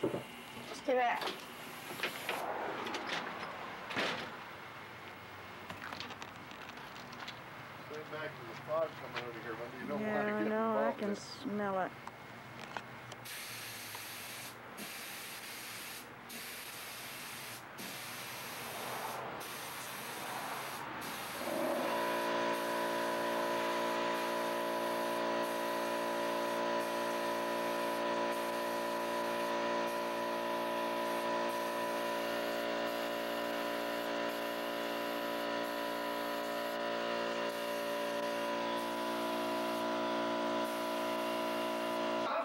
Stay back. Stay back to the fog coming out of here, Linda. You don't Yeah, want to I get know. I involved can in it. smell it.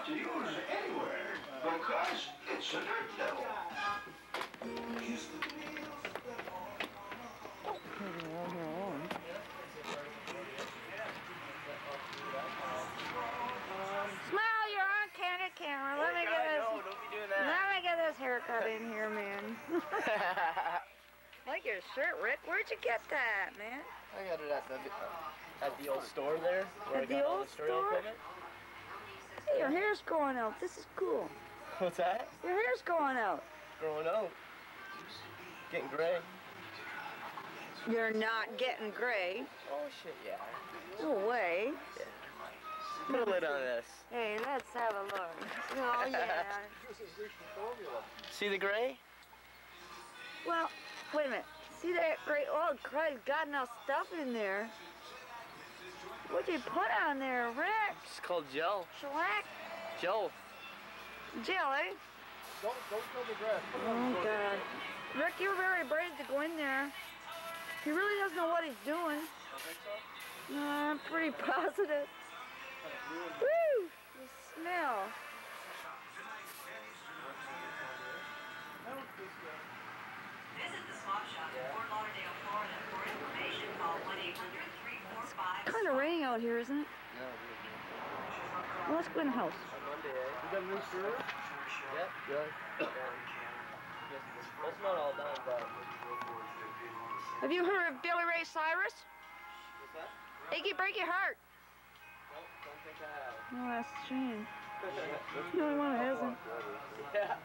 To use anywhere because it's a dirt devil. Smile, you're on candid camera. Let me get this. No, don't be doing that. Let me get this haircut in here, man. Like your shirt, Rick. Where'd you get that, man? I got it at the old store there. Where At the old store? Hey, your hair's growing out. This is cool. What's that? Your hair's growing out. Growing out. Getting gray. You're not getting gray. Oh shit, yeah. No way. Put a lid on this. Hey, let's have a look. Oh, yeah. See the gray? Well, wait a minute. See that gray? Oh, Christ, got enough stuff in there. What'd you put on there, Rick? It's called gel. Shellac? Gel. Jelly? Don't kill the grass. Oh, God. Rick, you're very brave to go in there. He really doesn't know what he's doing. No, I'm pretty positive. Woo! The smell. Visit the swap shop in Fort Lauderdale, Florida. For information, call 1-800-345. It's kind of raining out here, isn't it? Yeah, Well, let's go in the house. On Monday, eh? you got a new shirt? Yep. Yeah. It's not all done, but... Have you heard of Billy Ray Cyrus? What's that? Achy Breaky Heart. Nope, don't think I have. Oh, that's a shame. That's the only one that hasn't. Yeah.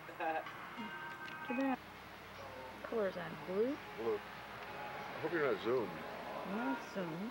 Too bad. Colors on blue. Blue. I hope you're not zoomed. Not soon.